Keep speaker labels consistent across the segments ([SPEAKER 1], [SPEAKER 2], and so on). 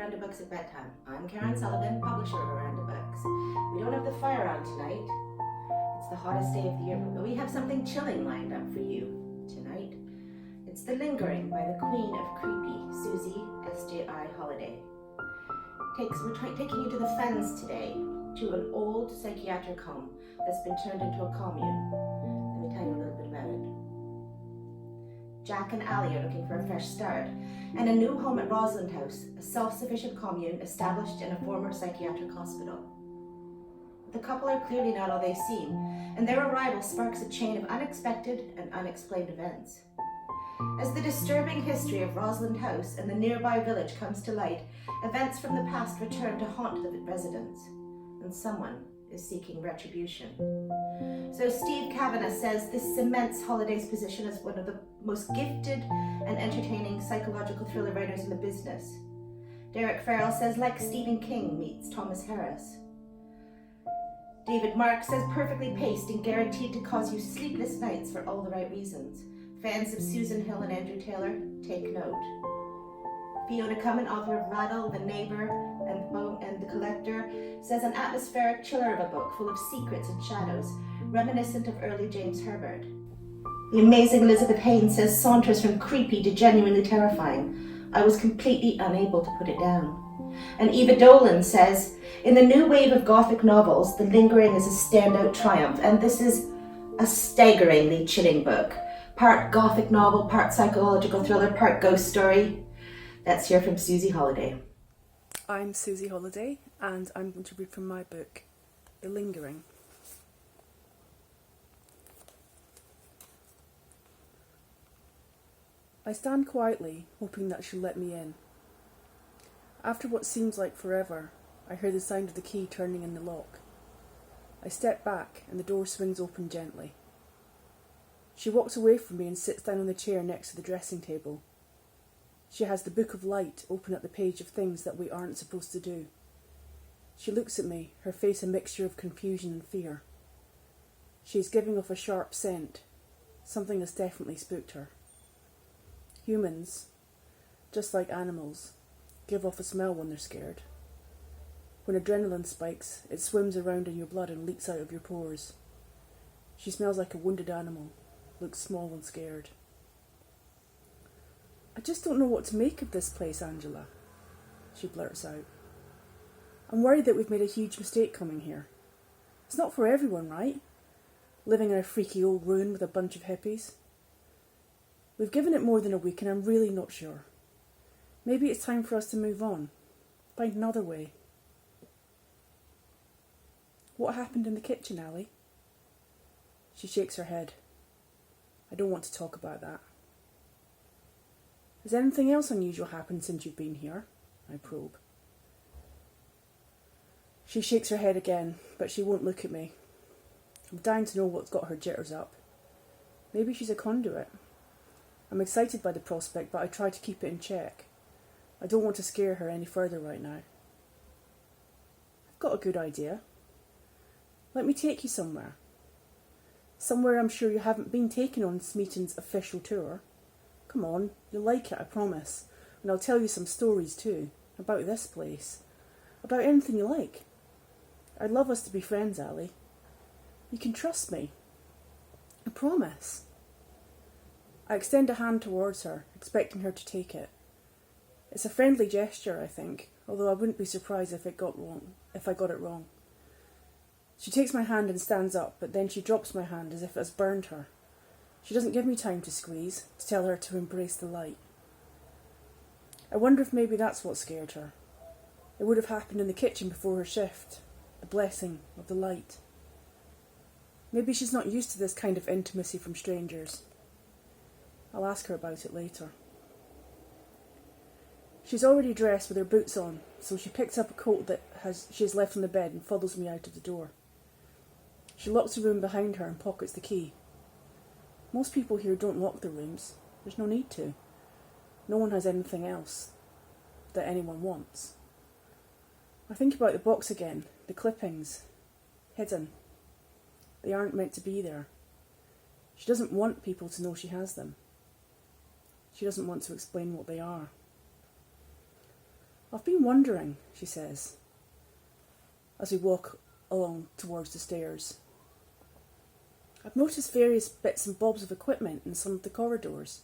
[SPEAKER 1] Orenda Books at Bedtime. I'm Karen Sullivan, publisher of Orenda Books. We don't have the fire on tonight. It's the hottest day of the year, but we have something chilling lined up for you tonight. It's The Lingering by the Queen of Creepy, Susie S.J.I. Holiday. We're taking you to the fens today, to an old psychiatric home that's been turned into a commune. Let me tell you a little bit about it. Jack and Allie are looking for a fresh start, and a new home at Rosalind House, a self-sufficient commune established in a former psychiatric hospital. The couple are clearly not all they seem, and their arrival sparks a chain of unexpected and unexplained events. As the disturbing history of Rosalind House and the nearby village comes to light, events from the past return to haunt the residents, and someone is seeking retribution. So Steve Kavanagh says this cements Holiday's position as one of the most gifted and entertaining psychological thriller writers in the business. Derek Farrell says like Stephen King meets Thomas Harris. David Mark says perfectly paced and guaranteed to cause you sleepless nights for all the right reasons. Fans of Susan Hill and Andrew Taylor, take note. Fiona Cummin, author of Rattle, The Neighbour, and The Collector, says an atmospheric chiller of a book full of secrets and shadows, reminiscent of early James Herbert. The amazing Elizabeth Haynes says saunters from creepy to genuinely terrifying. I was completely unable to put it down. And Eva Dolan says, in the new wave of Gothic novels, The Lingering is a standout triumph, and this is a staggeringly chilling book. Part Gothic novel, part psychological thriller, part ghost story. Let's hear from Susie Holiday.
[SPEAKER 2] I'm Susie Holiday, and I'm going to read from my book, The Lingering. I stand quietly, hoping that she'll let me in. After what seems like forever, I hear the sound of the key turning in the lock. I step back, and the door swings open gently. She walks away from me and sits down on the chair next to the dressing table. She has the Book of Light open at the page of things that we aren't supposed to do. She looks at me, her face a mixture of confusion and fear. She is giving off a sharp scent. Something has definitely spooked her. Humans, just like animals, give off a smell when they're scared. When adrenaline spikes, it swims around in your blood and leaks out of your pores. She smells like a wounded animal, looks small and scared. I just don't know what to make of this place, Angela, she blurts out. I'm worried that we've made a huge mistake coming here. It's not for everyone, right? Living in a freaky old ruin with a bunch of hippies. We've given it more than a week and I'm really not sure. Maybe it's time for us to move on. Find another way. What happened in the kitchen, Allie? She shakes her head. I don't want to talk about that. Has anything else unusual happened since you've been here? I probe. She shakes her head again, but she won't look at me. I'm dying to know what's got her jitters up. Maybe she's a conduit. I'm excited by the prospect, but I try to keep it in check. I don't want to scare her any further right now. I've got a good idea. Let me take you somewhere. Somewhere I'm sure you haven't been taken on Smeaton's official tour. Come on, you'll like it, I promise. And I'll tell you some stories too, about this place. About anything you like. I'd love us to be friends, Allie. You can trust me. I promise. I extend a hand towards her, expecting her to take it. It's a friendly gesture, I think, although I wouldn't be surprised if I got it wrong. She takes my hand and stands up, but then she drops my hand as if it has burned her. She doesn't give me time to squeeze, to tell her to embrace the light. I wonder if maybe that's what scared her. It would have happened in the kitchen before her shift, the blessing of the light. Maybe she's not used to this kind of intimacy from strangers. I'll ask her about it later. She's already dressed with her boots on, so she picks up a coat that she has left on the bed and follows me out of the door. She locks the room behind her and pockets the key. Most people here don't lock their rooms. There's no need to. No one has anything else that anyone wants. I think about the box again, the clippings, hidden. They aren't meant to be there. She doesn't want people to know she has them. She doesn't want to explain what they are. I've been wondering, she says, as we walk along towards the stairs. I've noticed various bits and bobs of equipment in some of the corridors.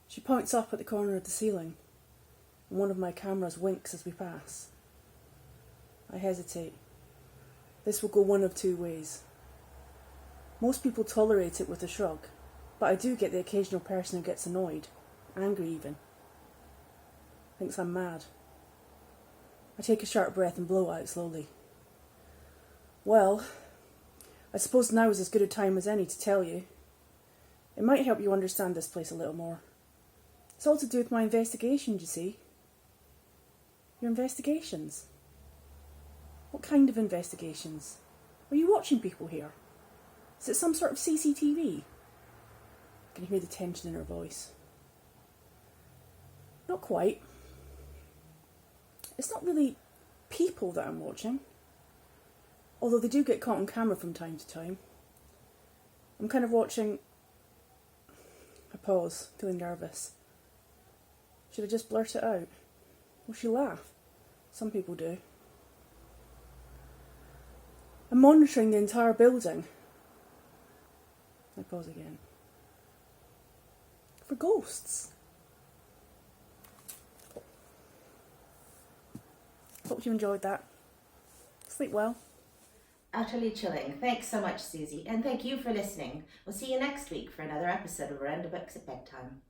[SPEAKER 2] She points up at the corner of the ceiling, and one of my cameras winks as we pass. I hesitate. This will go one of two ways. Most people tolerate it with a shrug, but I do get the occasional person who gets annoyed, angry even. Thinks I'm mad. I take a sharp breath and blow out slowly. Well, I suppose now is as good a time as any to tell you. It might help you understand this place a little more. It's all to do with my investigations, you see. Your investigations? What kind of investigations? Are you watching people here? Is it some sort of CCTV? I can hear the tension in her voice. Not quite. It's not really people that I'm watching, although they do get caught on camera from time to time. I'm kind of watching... I pause, feeling nervous. Should I just blurt it out? Will she laugh? Some people do. I'm monitoring the entire building. I pause again. For ghosts. Hope you enjoyed that. Sleep well.
[SPEAKER 1] Utterly chilling. Thanks so much, Susie. And thank you for listening. We'll see you next week for another episode of Orenda Books at Bedtime.